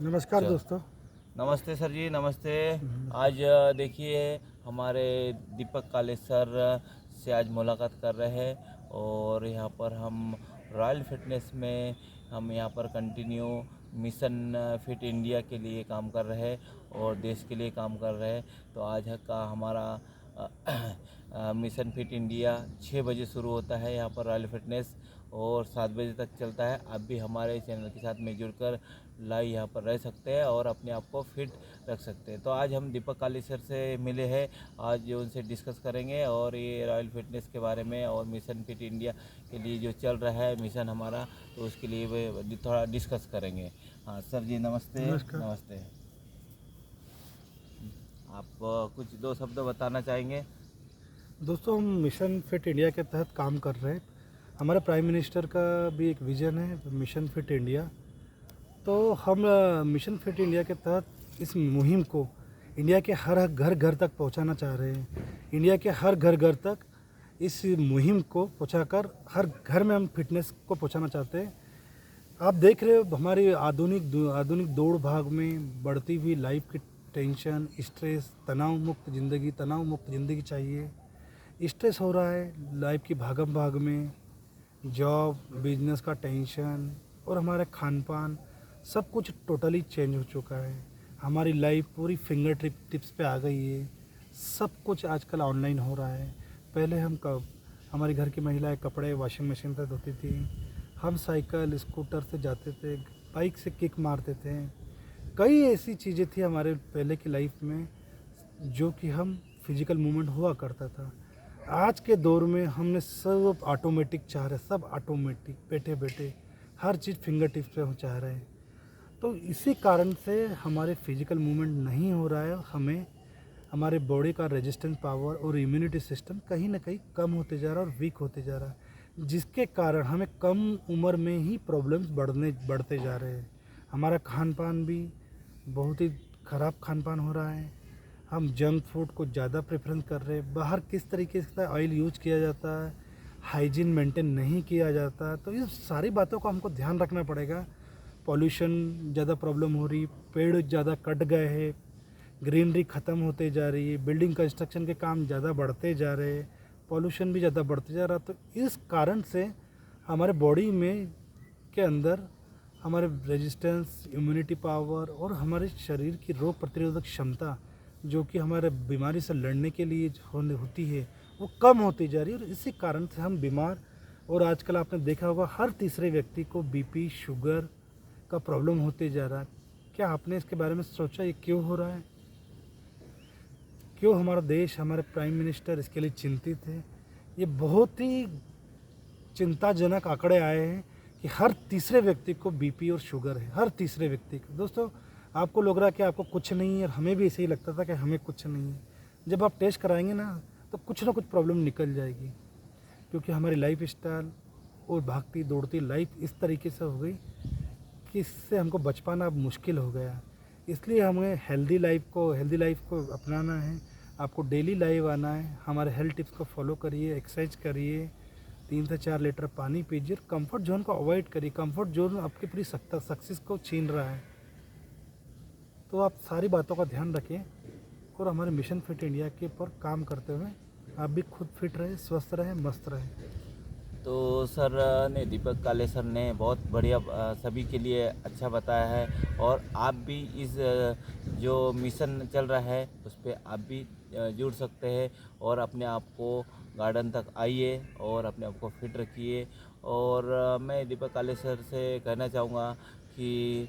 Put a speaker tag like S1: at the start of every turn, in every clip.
S1: नमस्कार
S2: चल
S1: दोस्तों।
S2: नमस्ते सर जी, नमस्ते। आज देखिए हमारे दीपक काले सर से आज मुलाकात कर रहे हैं और यहाँ पर हम रॉयल फिटनेस में हम यहाँ पर कंटिन्यू मिशन फिट इंडिया के लिए काम कर रहे हैं और देश के लिए काम कर रहे हैं। तो आज का हमारा मिशन फिट इंडिया 6 बजे शुरू होता है यहाँ पर रॉयल फिटनेस और 7 बजे तक चलता है। आप भी हमारे चैनल के साथ में जुड़कर लाइव यहाँ पर रह सकते हैं और अपने आप को फिट रख सकते हैं। तो आज हम दीपक काली सर से मिले हैं, आज उनसे डिस्कस करेंगे और ये रॉयल फिटनेस के बारे में और मिशन फिट इंडिया के लिए जो चल रहा है मिशन हमारा, तो उसके लिए वे थोड़ा डिस्कस करेंगे। हाँ सर जी, नमस्ते।
S1: नमस्कार
S2: नमस्ते। आप कुछ दो शब्द बताना चाहेंगे?
S1: दोस्तों, हम मिशन फिट इंडिया के तहत काम कर रहे हैं। हमारे प्राइम मिनिस्टर का भी एक विज़न है, मिशन फिट इंडिया। तो हम मिशन फिट इंडिया के तहत इस मुहिम को इंडिया के हर घर घर तक पहुंचाना चाह रहे हैं। इंडिया के हर घर घर तक इस मुहिम को पहुंचाकर हर घर में हम फिटनेस को पहुंचाना चाहते हैं। आप देख रहे हो हमारी आधुनिक दौड़ भाग में बढ़ती हुई लाइफ की टेंशन, स्ट्रेस, तनाव मुक्त ज़िंदगी चाहिए। स्ट्रेस हो रहा है लाइफ की भागम भाग में, जॉब, बिजनेस का टेंशन और हमारे खान पान सब कुछ टोटली चेंज हो चुका है। हमारी लाइफ पूरी फिंगर टिप्स पे आ गई है। सब कुछ आजकल ऑनलाइन हो रहा है। पहले हमारे घर की महिलाएं कपड़े वॉशिंग मशीन पर धोती थी, हम साइकिल स्कूटर से जाते थे, बाइक से किक मारते थे। कई ऐसी चीज़ें थी हमारे पहले की लाइफ में जो कि हम फिजिकल मूवमेंट हुआ करता था। आज के दौर में हमने सब ऑटोमेटिक चाह रहे, सब ऑटोमेटिक बैठे बैठे हर चीज़ फिंगर टिप्स पे हम चाह रहे हैं। तो इसी कारण से हमारे फिजिकल मूवमेंट नहीं हो रहा है। हमें हमारे बॉडी का रेजिस्टेंस पावर और इम्यूनिटी सिस्टम कहीं ना कहीं कम होते जा रहा है और वीक होते जा रहा है, जिसके कारण हमें कम उम्र में ही प्रॉब्लम्स बढ़ते जा रहे हैं। हमारा खान पान भी बहुत ही ख़राब खान पान हो रहा है। हम जंक फूड को ज़्यादा प्रेफरेंस कर रहे हैं। बाहर किस तरीके से ऑयल यूज किया जाता है, हाइजीन मेंटेन नहीं किया जाता। तो ये सारी बातों का हमको ध्यान रखना पड़ेगा। पॉल्यूशन ज़्यादा प्रॉब्लम हो रही, पेड़ ज़्यादा कट गए हैं, ग्रीनरी ख़त्म होते जा रही है, बिल्डिंग कंस्ट्रक्शन के काम ज़्यादा बढ़ते जा रहे हैं, पॉल्यूशन भी ज़्यादा बढ़ते जा रहा। तो इस कारण से हमारे बॉडी में के अंदर हमारे रेजिस्टेंस, इम्यूनिटी पावर और हमारे शरीर की रोग प्रतिरोधक क्षमता जो कि हमारे बीमारी से लड़ने के लिए होती है, वो कम होती जा रही है। और इसी कारण से हम बीमार, और आजकल आपने देखा होगा हर तीसरे व्यक्ति को बीपी, शुगर का प्रॉब्लम होते जा रहा है। क्या आपने इसके बारे में सोचा ये क्यों हो रहा है? क्यों हमारा देश, हमारे प्राइम मिनिस्टर इसके लिए चिंतित है? ये बहुत ही चिंताजनक आंकड़े आए हैं कि हर तीसरे व्यक्ति को बीपी और शुगर है, हर तीसरे व्यक्ति को। दोस्तों, आपको लग रहा है कि आपको कुछ नहीं है, और हमें भी ऐसे ही लगता था कि हमें कुछ नहीं है। जब आप टेस्ट कराएंगे ना तो कुछ ना कुछ प्रॉब्लम निकल जाएगी, क्योंकि हमारी लाइफ स्टाइल और भागती दौड़ती लाइफ इस तरीके से हो गई कि इससे हमको बच पाना अब मुश्किल हो गया। इसलिए हमें हेल्दी लाइफ को अपनाना है। आपको डेली लाइव आना है, हमारे हेल्थ टिप्स को फॉलो करिए, एक्सरसाइज करिए, 3 से 4 लीटर पानी पीजिए, कंफर्ट जोन को अवॉइड करिए। कंफर्ट जोन आपकी पूरी सक्सेस को छीन रहा है। तो आप सारी बातों का ध्यान रखें और हमारे मिशन फिट इंडिया के ऊपर काम करते हुए आप भी खुद फिट रहे, स्वस्थ रहे, मस्त रहे।
S2: तो सर ने, दीपक काले सर ने बहुत बढ़िया सभी के लिए अच्छा बताया है और आप भी इस जो मिशन चल रहा है उस पर आप भी जुड़ सकते हैं और अपने आप को गार्डन तक आइए और अपने आप को फिट रखिए। और मैं दीपक काले सर से कहना चाहूँगा कि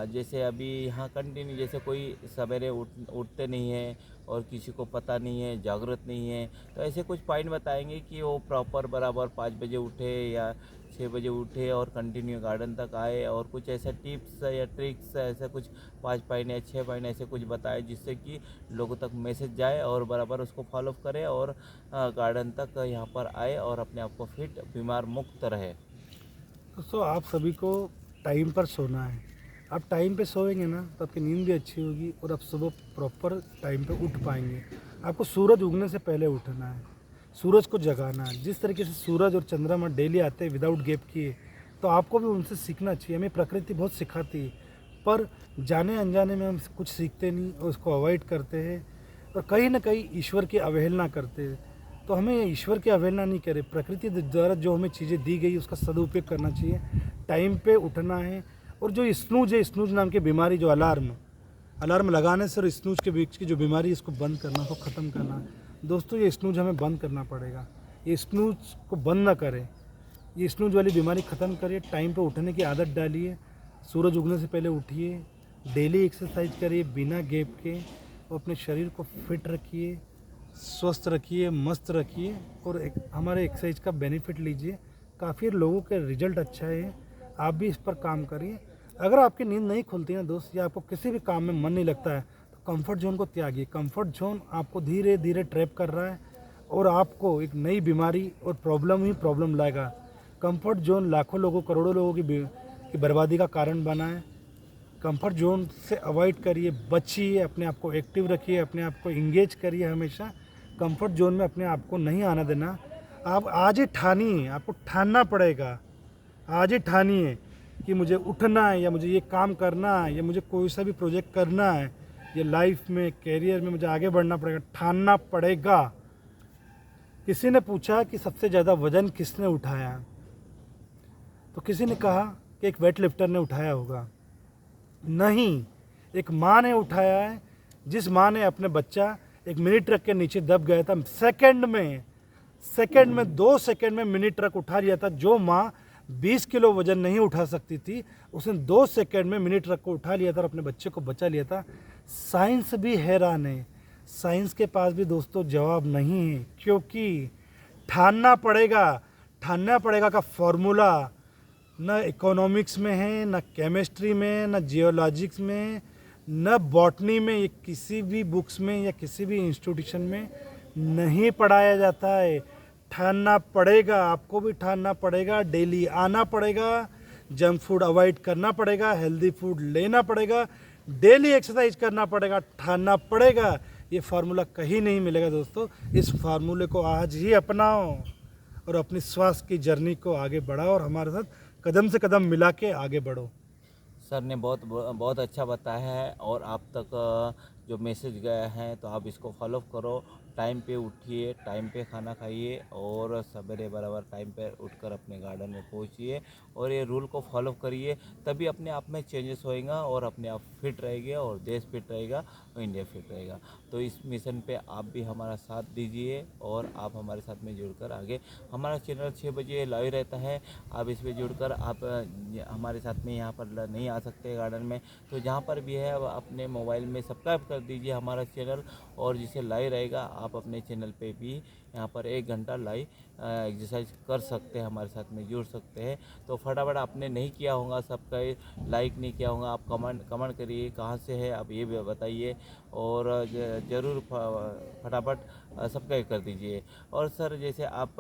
S2: जैसे अभी यहाँ कंटिन्यू, जैसे कोई सवेरे उठते नहीं है और किसी को पता नहीं है, जागरूक नहीं है, तो ऐसे कुछ पॉइंट बताएंगे कि वो प्रॉपर बराबर 5 बजे उठे या 6 बजे उठे और कंटिन्यू गार्डन तक आए, और कुछ ऐसा टिप्स या ट्रिक्स, ऐसा कुछ 5 पॉइंट या 6 पॉइंट ऐसे कुछ बताए जिससे कि लोगों तक मैसेज जाए और बराबर उसको फॉलो करें और गार्डन तक यहाँ पर आए और अपने आप को फिट, बीमार मुक्त रहे।
S1: दोस्तों, आप सभी को टाइम पर सोना है। आप टाइम पे सोएंगे ना तो आपकी नींद भी अच्छी होगी और आप सुबह प्रॉपर टाइम पे उठ पाएंगे। आपको सूरज उगने से पहले उठना है, सूरज को जगाना है। जिस तरीके से सूरज और चंद्रमा डेली आते हैं विदाउट गैप किए, तो आपको भी उनसे सीखना चाहिए। हमें प्रकृति बहुत सिखाती है, पर जाने अनजाने में हम कुछ सीखते नहीं और उसको अवॉइड करते हैं और कहीं ना कहीं ईश्वर की अवहेलना करते हैं। तो हमें ईश्वर की अवहेलना नहीं करे, प्रकृति द्वारा जो हमें चीज़ें दी गई उसका सदुपयोग करना चाहिए, टाइम पे उठना है। और जो स्नूज है, स्नूज नाम की बीमारी, जो अलार्म लगाने से और स्नूज के बीच की जो बीमारी है, इसको बंद करना, उसको ख़त्म करना है। दोस्तों ये स्नूज हमें बंद करना पड़ेगा, ये स्नूज को बंद ना करें, ये स्नूज वाली बीमारी ख़त्म करिए, टाइम पे उठने की आदत डालिए, सूरज उगने से पहले उठिए, डेली एक्सरसाइज करिए बिना गैप के और अपने शरीर को फिट रखिए, स्वस्थ रखिए, मस्त रखिए और हमारे एक्सरसाइज का बेनिफिट लीजिए। काफ़ी लोगों के रिजल्ट अच्छा है, आप भी इस पर काम करिए। अगर आपकी नींद नहीं खुलती है दोस्त, या आपको किसी भी काम में मन नहीं लगता है, तो कंफर्ट जोन को त्यागिए। कंफर्ट जोन आपको धीरे धीरे ट्रैप कर रहा है और आपको एक नई बीमारी और प्रॉब्लम ही प्रॉब्लम लाएगा। कंफर्ट जोन लाखों लोगों, करोड़ों लोगों की बर्बादी का कारण बना है। कंफर्ट जोन से अवॉइड करिए, बचिए, अपने आप को एक्टिव रखिए, अपने आप को इंगेज करिए हमेशा। कंफर्ट जोन में अपने आप को नहीं आना देना। आप आज ही ठानिए, आपको ठानना पड़ेगा, आज ही ठानिए कि मुझे उठना है, या मुझे ये काम करना है, या मुझे कोई सा भी प्रोजेक्ट करना है, या लाइफ में, कैरियर में मुझे आगे बढ़ना पड़ेगा, ठानना पड़ेगा। किसी ने पूछा कि सबसे ज़्यादा वजन किसने उठाया, तो किसी ने कहा कि एक वेट लिफ्टर ने उठाया होगा। नहीं, एक माँ ने उठाया है। जिस माँ ने अपने बच्चा एक मिनी ट्रक के नीचे दब गया था, सेकंड में 2 सेकंड में मिनी ट्रक उठा लिया था। जो माँ 20 किलो वजन नहीं उठा सकती थी, उसने 2 सेकंड में मिनी ट्रक को उठा लिया था और अपने बच्चे को बचा लिया था। साइंस भी हैरान है, साइंस के पास भी दोस्तों जवाब नहीं है, क्योंकि ठानना पड़ेगा का फॉर्मूला न इकोनॉमिक्स में है, न केमिस्ट्री में, न जियोलॉजिक्स में, न बॉटनी में, ये किसी भी बुक्स में या किसी भी इंस्टीट्यूशन में नहीं पढ़ाया जाता है। ठानना पड़ेगा, आपको भी ठानना पड़ेगा, डेली आना पड़ेगा, जंक फूड अवॉइड करना पड़ेगा, हेल्दी फूड लेना पड़ेगा, डेली एक्सरसाइज करना पड़ेगा, ठानना पड़ेगा। ये फार्मूला कहीं नहीं मिलेगा दोस्तों। इस फार्मूले को आज ही अपनाओ और अपनी स्वास्थ्य की जर्नी को आगे बढ़ाओ और हमारे साथ कदम से कदम मिला के आगे बढ़ो।
S2: सर ने बहुत अच्छा बताया है और आप तक जो मैसेज गया है तो आप इसको फॉलो करो। टाइम पे उठिए, टाइम पे खाना खाइए और सवेरे बराबर टाइम पे उठकर अपने गार्डन में पहुंचिए और ये रूल को फॉलो करिए, तभी अपने आप में चेंजेस होएगा और अपने आप फिट रहेंगे और देश फिट रहेगा और इंडिया फिट रहेगा। तो इस मिशन पे आप भी हमारा साथ दीजिए और आप हमारे साथ में जुड़कर आगे, हमारा चैनल 6 बजे लाइव रहता है, आप इसमें जुड़कर आप हमारे साथ में यहाँ पर नहीं आ सकते गार्डन में, तो जहाँ पर भी है अपने मोबाइल में सब्सक्राइब कर दीजिए हमारा चैनल और जिसे लाइव रहेगा आप अपने चैनल पे भी यहाँ पर 1 घंटा लाइव एक्सरसाइज कर सकते हैं, हमारे साथ में जुड़ सकते हैं। तो फटाफट आपने नहीं किया होगा, सबका लाइक नहीं किया होगा, आप कमेंट करिए कहाँ से है आप ये भी बताइए और ज़रूर फटाफट सब्सक्राइब कर दीजिए। और सर जैसे आप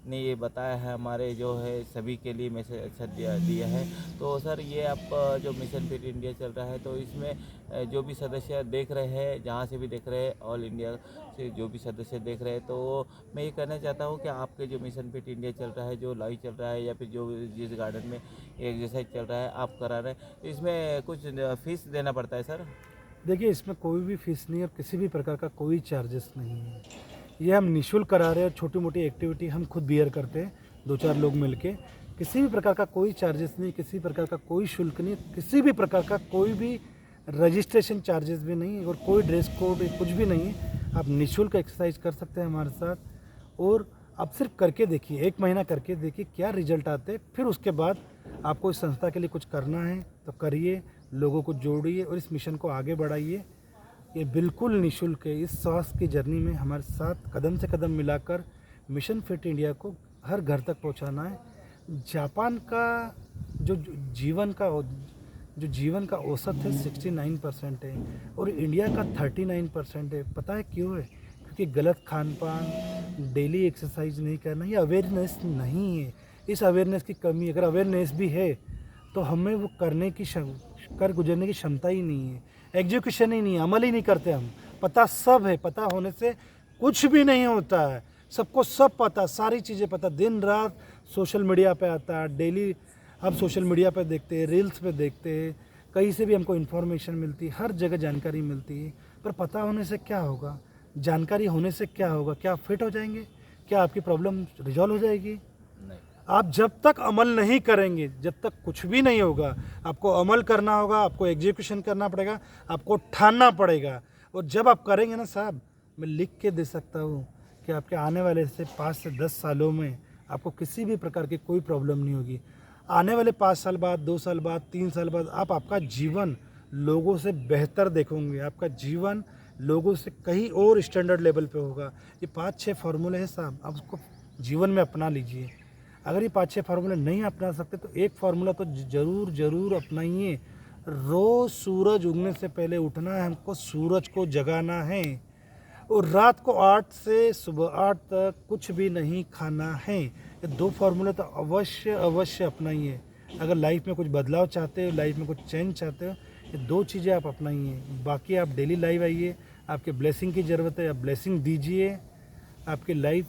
S2: ने ये बताया है हमारे जो है सभी के लिए मैसेज अच्छा दिया है, तो सर ये आप जो मिशन फिट इंडिया चल रहा है तो इसमें जो भी सदस्य देख रहे हैं, जहाँ से भी देख रहे हैं, ऑल इंडिया से जो भी सदस्य देख रहे हैं, तो मैं ये कहना चाहता हूँ कि आपके जो मिशन फिट इंडिया चल रहा है, जो लाइव चल रहा है या फिर जो जिस गार्डन में एक्सरसाइज चल रहा है आप करा रहे हैं, इसमें कुछ फीस देना पड़ता है सर?
S1: देखिए, इसमें कोई भी फीस नहीं है और किसी भी प्रकार का कोई चार्जेस नहीं है। ये हम निःशुल्क करा रहे हैं और छोटी मोटी एक्टिविटी हम खुद बियर करते हैं 2-4 लोग मिलके। किसी भी प्रकार का कोई चार्जेस नहीं, किसी प्रकार का कोई शुल्क नहीं, किसी भी प्रकार का कोई भी रजिस्ट्रेशन चार्जेस भी नहीं और कोई ड्रेस कोड कुछ भी नहीं है। आप निःशुल्क एक्सरसाइज कर सकते हैं हमारे साथ और आप सिर्फ करके देखिए, 1 महीना करके देखिए क्या रिजल्ट आते हैं। फिर उसके बाद आपको इस संस्था के लिए कुछ करना है तो करिए, लोगों को जोड़िए और इस मिशन को आगे बढ़ाइए। ये बिल्कुल निःशुल्क है। इस स्वास्थ्य की जर्नी में हमारे साथ कदम से कदम मिलाकर मिशन फिट इंडिया को हर घर तक पहुंचाना है। जापान का जो जीवन का औसत है 69% है और इंडिया का 39% है। पता है क्यों है? क्योंकि गलत खान पान, डेली एक्सरसाइज नहीं करना, ये अवेयरनेस नहीं है। इस अवेयरनेस की कमी, अगर अवेयरनेस भी है तो हमें वो कर गुजरने की क्षमता ही नहीं है, एग्जीक्यूशन ही नहीं है, अमल ही नहीं करते हम। पता सब है, पता होने से कुछ भी नहीं होता है। सबको सब पता, सारी चीज़ें पता, दिन रात सोशल मीडिया पे आता है, डेली हम सोशल मीडिया पे देखते हैं, रील्स पे देखते हैं, कहीं से भी हमको इन्फॉर्मेशन मिलती है, हर जगह जानकारी मिलती है। पर पता होने से क्या होगा, जानकारी होने से क्या होगा, क्या आप फिट हो जाएंगे, क्या आपकी प्रॉब्लम रिजॉल्व हो जाएगी?
S2: नहीं।
S1: आप जब तक अमल नहीं करेंगे, जब तक कुछ भी नहीं होगा। आपको अमल करना होगा, आपको एग्जीक्यूशन करना पड़ेगा, आपको ठानना पड़ेगा। और जब आप करेंगे ना साहब, मैं लिख के दे सकता हूँ कि आपके आने वाले से 5 से 10 सालों में आपको किसी भी प्रकार की कोई प्रॉब्लम नहीं होगी। आने वाले 5 साल बाद, 2 साल बाद, 3 साल बाद आप आपका जीवन लोगों से बेहतर देखोगे। आपका जीवन लोगों से कहीं और स्टैंडर्ड लेवल पे होगा। ये 5-6 फार्मूले हैं साहब, आप उसको जीवन में अपना लीजिए। अगर ये 5-6 फार्मूले नहीं अपना सकते तो एक फार्मूला तो ज़रूर अपनाइए। रोज़ सूरज उगने से पहले उठना है, हमको सूरज को जगाना है। और रात को 8 से सुबह 8 तक कुछ भी नहीं खाना है। ये 2 फार्मूले तो अवश्य अपनाइए। अगर लाइफ में कुछ बदलाव चाहते हो, लाइफ में कुछ चेंज चाहते हो, ये 2 चीज़ें आप अपनाइए। बाकी आप डेली लाइफ आइए, आपके ब्लेसिंग की ज़रूरत है, आप ब्लेसिंग दीजिए, आपकी लाइफ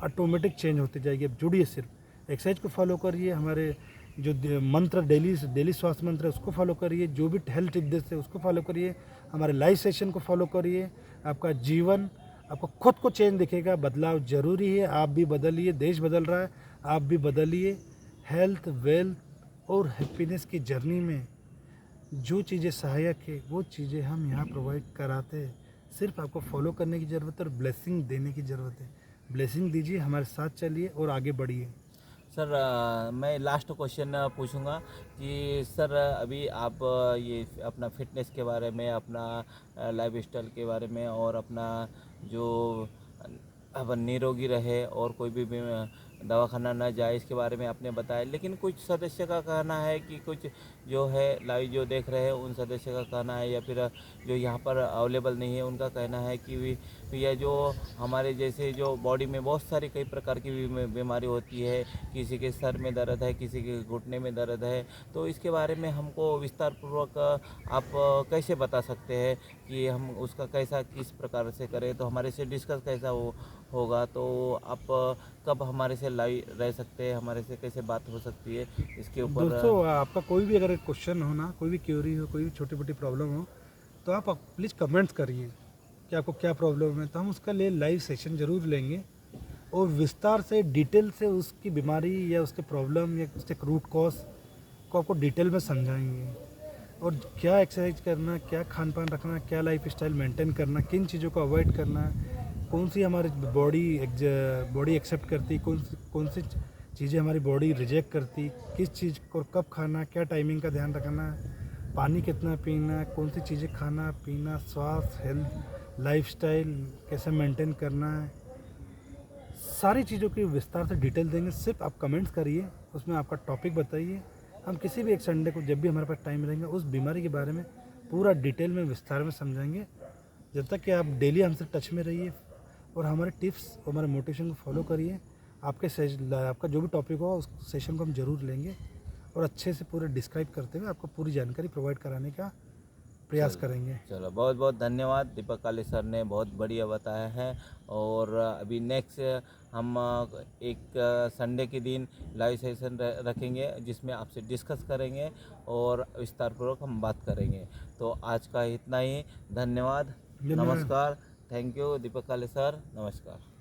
S1: ऑटोमेटिक चेंज होती जाएगी। अब जुड़िए, सिर्फ एक्सरसाइज को फॉलो करिए, हमारे जो मंत्र डेली स्वास्थ्य मंत्र है उसको फॉलो करिए, जो भी हेल्थ टिप्स है उसको फॉलो करिए, हमारे लाइव सेशन को फॉलो करिए। आपका जीवन, आपको खुद को चेंज दिखेगा। बदलाव ज़रूरी है, आप भी बदलिए, देश बदल रहा है, आप भी बदलिए। हेल्थ, वेल्थ और हैप्पीनेस की जर्नी में जो चीज़ें सहायक है वो चीज़ें हम यहाँ प्रोवाइड कराते हैं। सिर्फ आपको फॉलो करने की ज़रूरत है और ब्लेसिंग देने की ज़रूरत है। ब्लेसिंग दीजिए, हमारे साथ चलिए और आगे बढ़िए।
S2: सर मैं लास्ट क्वेश्चन पूछूंगा कि सर अभी आप ये अपना फिटनेस के बारे में, अपना लाइफ स्टाइल के बारे में और अपना जो अब निरोगी रहे और कोई भी दवाखाना ना जाए इसके बारे में आपने बताया। लेकिन कुछ सदस्य का कहना है कि कुछ जो है लाइव जो देख रहे हैं उन सदस्य का कहना है या फिर जो यहाँ पर अवेलेबल नहीं है उनका कहना है कि यह जो हमारे जैसे जो बॉडी में बहुत सारी कई प्रकार की बीमारी होती है, किसी के सर में दर्द है, किसी के घुटने में दर्द है, तो इसके बारे में हमको विस्तार पूर्वक आप कैसे बता सकते हैं कि हम उसका कैसा किस प्रकार से करें, तो हमारे से डिस्कस कैसा होगा, तो आप कब हमारे से लाइव रह सकते हैं, हमारे से कैसे बात हो सकती है इसके ऊपर?
S1: दोस्तों, आपका कोई भी अगर क्वेश्चन हो ना, कोई भी क्यूरी हो, कोई भी छोटी मोटी प्रॉब्लम हो, तो आप प्लीज़ कमेंट्स करिए कि आपको क्या प्रॉब्लम है। तो हम उसका लिए लाइव सेशन ज़रूर लेंगे और विस्तार से डिटेल से उसकी बीमारी या उसके प्रॉब्लम या उसके रूट कॉज को आपको डिटेल में समझाएंगे। और क्या एक्सरसाइज करना, क्या खान पान रखना, क्या लाइफ स्टाइल मेंटेन करना, किन चीज़ों को अवॉइड करना, कौन सी हमारी बॉडी एक्सेप्ट करती, कौन सी चीज़ें हमारी बॉडी रिजेक्ट करती, किस चीज़ को कब खाना, क्या टाइमिंग का ध्यान रखना, पानी कितना पीना, कौन सी चीज़ें खाना पीना, स्वास्थ्य, हेल्थ, लाइफस्टाइल कैसे मेंटेन करना है, सारी चीज़ों की विस्तार से डिटेल देंगे। सिर्फ आप कमेंट्स करिए, उसमें आपका टॉपिक बताइए। हम किसी भी एक संडे को जब भी हमारे पास टाइम रहेंगे उस बीमारी के बारे में पूरा डिटेल में विस्तार में समझाएंगे। जब तक कि आप डेली हमसे टच में रहिए और हमारे टिप्स और हमारे मोटिवेशन को फॉलो करिए। आपका जो भी टॉपिक हो उस सेशन को हम ज़रूर लेंगे और अच्छे से पूरे डिस्क्राइब करते हुए आपको पूरी जानकारी प्रोवाइड कराने का प्रयास करेंगे।
S2: चलो, बहुत बहुत धन्यवाद। दीपक काले सर ने बहुत बढ़िया बताया है। और अभी नेक्स्ट हम एक संडे के दिन लाइव सेशन रखेंगे जिसमें आपसे डिस्कस करेंगे और विस्तारपूर्वक हम बात करेंगे। तो आज का इतना ही, धन्यवाद, नमस्कार, थैंक यू दीपक काले सर, नमस्कार।